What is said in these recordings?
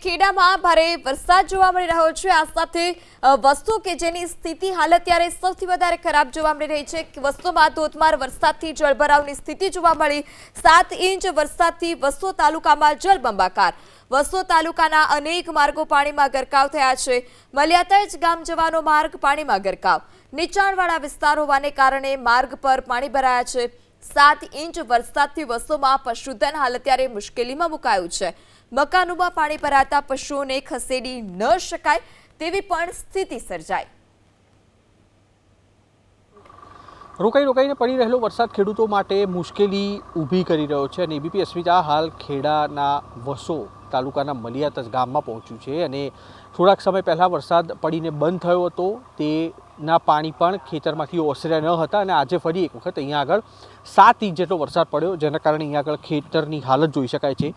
ખેડામાં ભારે વરસાદ જોવા મળી રહ્યો છે। આ સાથે વસ્તુ કે જેની સ્થિતિ હાલ અત્યારે સૌથી વધારે ખરાબ જોવા મળી રહી છે। વસ્તુમાં ધોધમાર વરસાદથી જળભરાવની સ્થિતિ જોવા મળી। 7 ઇંચ વરસાદથી વસ્તુ તાલુકામાં જળબંબાકાર। વસ્તુ તાલુકાના અનેક માર્ગો પાણીમાં ગરકાવ થયા છે। મલિયાતજ ગામ જવાનો માર્ગ પાણીમાં ગરકાવ। નીચાણવાળા વિસ્તાર હોવાને કારણે માર્ગ પર પાણી ભરાયા છે। 7 ઇંચ વરસાદથી વસ્તુમાં પશુધન હાલ અત્યારે મુશ્કેલીમાં મુકાયું છે। મકાનોમાં પાણી ભરાતા પશુઓને ખસેડી ન શકાય તેવી પણ સ્થિતિ સર્જાઈ। રોકાઈને પડી રહેલો વરસાદ ખેડૂતો માટે મુશ્કેલી ઊભી કરી રહ્યો છે અને એબીપી અસ્મિતા હાલ ખેડાના વસો તાલુકાના મલિયાતજ ગામમાં પહોંચ્યું છે અને થોડાક સમય પહેલાં વરસાદ પડીને બંધ થયો હતો તેના પાણી પણ ખેતરમાંથી ઓસર્યા ન હતા અને આજે ફરી એક વખત અહીંયા આગળ 7 ઇંચ જેટલો વરસાદ પડ્યો જેના કારણે અહીંયા આગળ ખેતરની હાલત જોઈ શકાય છે।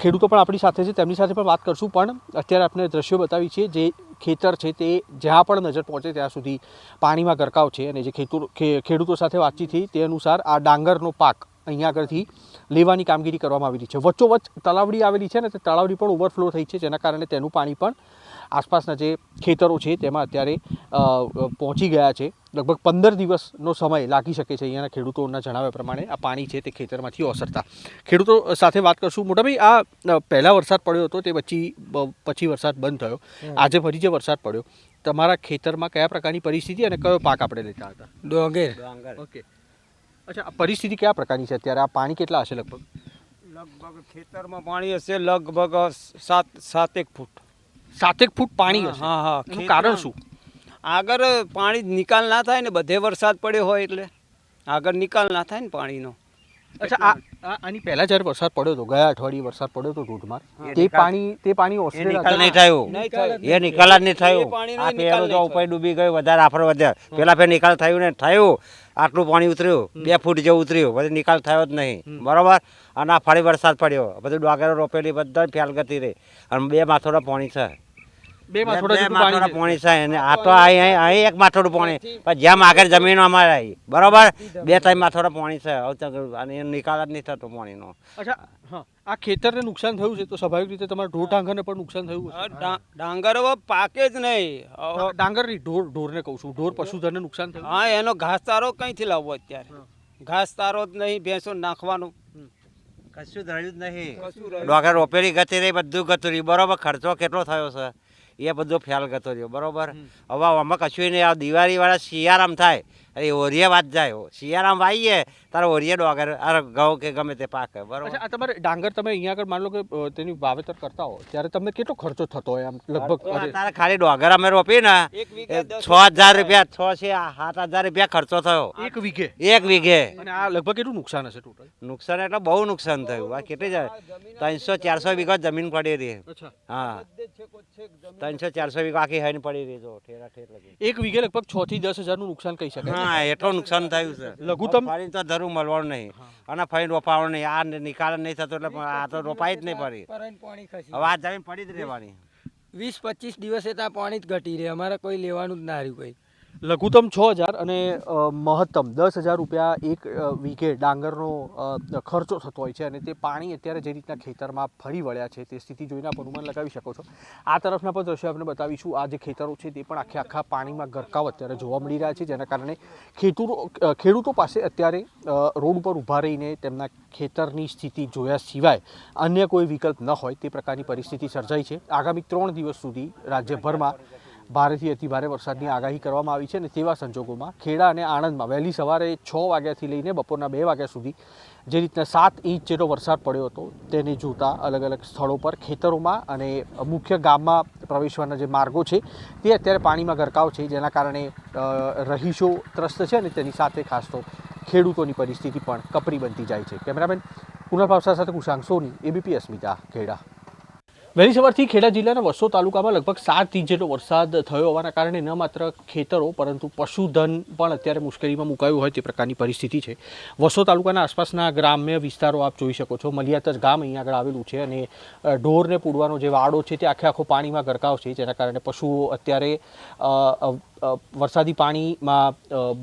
ખેડૂતો પણ આપણી સાથે છે, તેમની સાથે પણ વાત કરશું, પણ અત્યારે આપણે દ્રશ્યો બતાવી છે જે ખેતર છે તે જ્યાં પણ નજર પહોંચે ત્યાં સુધી પાણીમાં ગરકાવ છે અને જે ખેડૂતો સાથે વાતચીત થઈ તે અનુસાર આ ડાંગરનો પાક અહીંયા આગળથી લેવાની કામગીરી કરવામાં આવેલી છે। વચ્ચોવચ્ચ તળાવડી આવેલી છે ને તે તળાવડી પણ ઓવરફ્લો થઈ છે જેના કારણે તેનું પાણી પણ આસપાસના જે ખેતરો છે તેમાં અત્યારે પહોંચી ગયા છે। લગભગ 15 દિવસનો સમય લાગી શકે છે અહીંયાના ખેડૂતોના જણાવ્યા પ્રમાણે આ પાણી છે તે ખેતરમાંથી ઓસરતા। ખેડૂતો સાથે વાત કરશું। મોટાભાઈ, આ પહેલા વરસાદ પડ્યો હતો તે પછી વરસાદ બંધ થયો, આજે ફરી જે વરસાદ પડ્યો, તમારા ખેતરમાં કયા પ્રકારની પરિસ્થિતિ અને કયો પાક આપણે લેતા હતા? ડાંગર। ઓકે, અચ્છા, આ પરિસ્થિતિ કયા પ્રકારની છે અત્યારે? આ પાણી કેટલા હશે? લગભગ ખેતરમાં પાણી હશે લગભગ 7-1 ફૂટ। 7-1 ફૂટ પાણી હશે? હા હા। એનું કારણ શું? આગળ પાણી નિકાલ ના થાય ને, બધે વરસાદ પડ્યો હોય એટલે આગળ નિકાલ ના થાય ને પાણીનો। અચ્છા, આની પહેલા જ્યારે વરસાદ પડ્યો હતો, ગયા અઠવાડિયે વરસાદ પડ્યો હતો ધોધમાર, તે પાણી ઓસ્ટ્રેલિયા નહીં થયું, એ નિકાલ જ નહીં થયું। આ પેલો જો ઉપર ડૂબી ગયો, વધારે આફર વધ્યા, પેલા ફેર નિકાલ થયું ને થયું, આટલું પાણી ઉતર્યું, 2 ફૂટ જેવું ઉતર્યું, પછી નિકાલ થયો જ નહીં, બરોબર। અને આ ફરી વરસાદ પડ્યો, બધું ડાંગરો રોપેલી બધા ફેલગતી રહી અને 2 માથોડા પાણી છે, 2 માથોડા પાણી છે અને આ તો અહીં 1 માથોડું પાણી, પણ જેમ આગળ જમીન અમારે આવી, બરોબર, 2-3 માથોડા પાણી છે અને નિકાલ જ નહીં થતો પાણીનો। અચ્છા, હા, આ ખેતરને નુકસાન થયું છે તો સ્વાભાવિક રીતે તમારા ઢોર ડાંગરને પણ નુકસાન થયું હશે? ડાંગર હવે પાકે જ નહીં। ડાંગરની ઢોરને કહું છું, ઢોર પશુધનને નુકસાન થયું? હા, એનો ઘાસચારો કઈથી લાવવો અત્યારે? ઘાસચારો જ નહીં, ભેંસો નાખવાનું કશું ધર્યું જ નહીં। ડાંગર રોપેલી ગતી રહી, બધું ગતું રહ્યું, બરોબર। ખર્ચો કેટલો થયો છે એ બધો ફેલ ગતો રહ્યો, બરોબર। હવે આમાં કશું નહીં, આ દિવાળી વાળા શિયાળામાં થાય, અરે ઓરિયા વાત જાય, શિયાળામાં વાવીએ તારે ઓરિયા ડાંગર અરે ઘઉં કે ગમે તે પાકે, બરોબર। આ તમારે ડાંગર તમે અહીંયા આગળ માન લો કે તેની વાવેતર કરતા હો ત્યારે તમને કેટલો ખર્ચો થતો હોય? આમ લગભગ તારે ખાલી ડાંગર અમે રોપી ને 6,000 રૂપિયા, 6-7,000 રૂપિયા ખર્ચો થયો એક વીઘે? એક વીઘે। અને આ લગભગ કેટલું નુકસાન હશે ટોટલ? નુકસાન એટલે બહુ નુકસાન થયું। આ કેટલી જાય 300-400 વીઘા જમીન પડી રહી। હા, 300-400 વીઘા આખી હાઈને પડી રહી, જો ઠેરા ઠેર લગી એક વીઘે લગભગ 6 થી 10 હજારનું નુકસાન કહી શકાય। હા, એટલું નુકસાન થયું છે। લઘુત્તમ ફરી તો ધરું મળવાનું નહીં અને ફરી રોપાવાનું નહીં, આ નિકાલ નહીં થતો એટલે આ તો રોપાઈ જ નહીં પડી, હવે આ જમીન પડી જ રહેવાની। 20-25 દિવસે ત્યાં પાણી જ ઘટી રહે, અમારે કોઈ લેવાનું જ ના રહ્યું કોઈ। લઘુત્તમ 6,000 અને મહત્તમ 10,000 રૂપિયા એક વીઘે ડાંગરનો ખર્ચો થતો હોય છે અને તે પાણી અત્યારે જે રીતના ખેતરમાં ફરી વળ્યા છે તે સ્થિતિ જોઈને આપ અનુમાન લગાવી શકો છો। આ તરફના પણ દ્રશ્યો આપણે બતાવીશું। આ જે ખેતરો છે તે પણ આખા પાણીમાં ગરકાવ અત્યારે જોવા મળી રહ્યા છે જેના કારણે ખેડૂતો પાસે અત્યારે રોડ ઉપર ઊભા રહીને તેમના ખેતરની સ્થિતિ જોયા સિવાય અન્ય કોઈ વિકલ્પ ન હોય તે પ્રકારની પરિસ્થિતિ સર્જાઈ છે। આગામી 3 દિવસ સુધી રાજ્યભરમાં ભારેથી અતિભારે વરસાદની આગાહી કરવામાં આવી છે અને તેવા સંજોગોમાં ખેડા અને આણંદમાં વહેલી સવારે 6 વાગ્યાથી લઈને બપોરના 2 વાગ્યા સુધી જે રીતના 7 ઇંચ જેટલો વરસાદ પડ્યો હતો તેને જોતા અલગ અલગ સ્થળો પર ખેતરોમાં અને મુખ્ય ગામમાં પ્રવેશવાના જે માર્ગો છે તે અત્યારે પાણીમાં ગરકાવ છે જેના કારણે રહીશો ત્રસ્ત છે અને તેની સાથે ખાસ તો ખેડૂતોની પરિસ્થિતિ પણ કપરી બનતી જાય છે। કેમેરામેન કુનાલ પાવસા સાથે કુશાંગ સોની, એબીપી અસ્મિતા, ખેડા। વહેલી સવારથી ખેડા જિલ્લાના વસો તાલુકામાં લગભગ 7 ઇંચ જેટલો વરસાદ થયો હોવાના કારણે ન માત્ર ખેતરો પરંતુ પશુધન પણ અત્યારે મુશ્કેલીમાં મુકાયું હોય તે પ્રકારની પરિસ્થિતિ છે। વસો તાલુકાના આસપાસના ગ્રામ્ય વિસ્તારો આપ જોઈ શકો છો। મલિયાતજ ગામ અહીંયા આગળ આવેલું છે અને ઢોરને પૂડવાનો જે વાડો છે તે આખો પાણીમાં ગરકાવ છે જેના કારણે પશુઓ અત્યારે વરસાદી પાણીમાં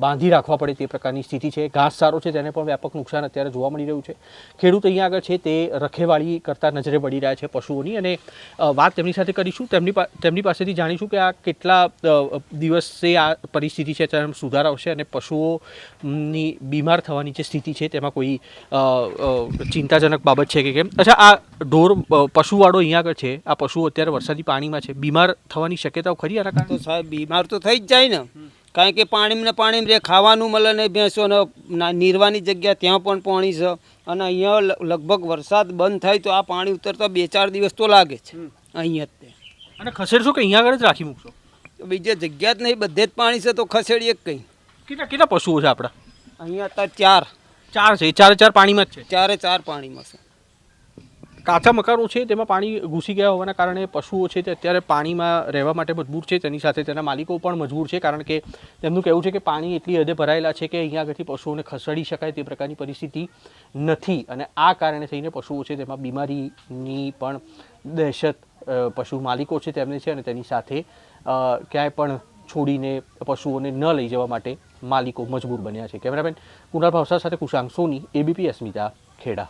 બાંધી રાખવા પડે તે પ્રકારની સ્થિતિ છે. ઘાસચારો છે તેને પણ વ્યાપક નુકસાન અત્યારે જોવા મળી રહ્યું છે. ખેડૂત અહીંયા આગળ છે તે રખેવાળી કરતા નજરે પડી રહ્યા છે પશુઓની, અને વાત તેમની સાથે કરીશું. તેમની પાસેથી જાણીશું કે આ કેટલા દિવસે આ પરિસ્થિતિ છે તેમાં સુધાર આવશે અને પશુઓની બીમાર થવાની જે સ્થિતિ છે તેમાં કોઈ ચિંતાજનક બાબત છે કે કેમ. અચ્છા, આ ઢોર પશુવાળો અહીંયા આગળ છે, આ પશુઓ અત્યારે વરસાદી પાણીમાં છે, બીમાર થવાની શક્યતાઓ ખરી આના કારણે? તો સાહેબ બીમાર તો થઈ જ જાય ને, કારણ કે પાણી રે ખાવાનું મળે ને, ભેંસોને નીરવાની જગ્યા ત્યાં પણ પાણી છે, અને અહીંયા લગભગ વરસાદ બંધ થાય તો આ પાણી ઉતરતા 2-4 દિવસ તો લાગે છે અહીંયા જ તે. અને ખસેડશો કે અહીંયા આગળ જ રાખી મૂકશો? બીજે જગ્યા જ નહીં, બધે જ પાણી છે તો ખસેડીએ કંઈ. કેટલા પશુઓ છે આપણા અહીંયા અત્યારે 4 છે? ચાર પાણીમાં જ છે? 4 પાણીમાં છે. કાચા મકાનો છે તેમાં પાણી ઘૂસી ગયા હોવાના કારણે પશુઓ છે તે અત્યારે પાણીમાં રહેવા માટે મજબૂર છે. તેની સાથે તેના માલિકો પણ મજબૂર છે, કારણ કે તેમનું કહેવું છે કે પાણી એટલી હદે ભરાયેલા છે કે અહીંયા આગળથી પશુઓને ખસેડી શકાય તે પ્રકારની પરિસ્થિતિ નથી, અને આ કારણે થઈને પશુઓ છે તેમાં બીમારીની પણ દહેશત પશુ માલિકો છે તેમને છે, અને તેની સાથે ક્યાંય પણ છોડીને પશુઓને ન લઈ જવા માટે માલિકો મજબૂર બન્યા છે. કેમેરામેન કુણાલ ભાવસાર સાથે કુશાંગ સોની, ABP અસ્મિતા, ખેડા.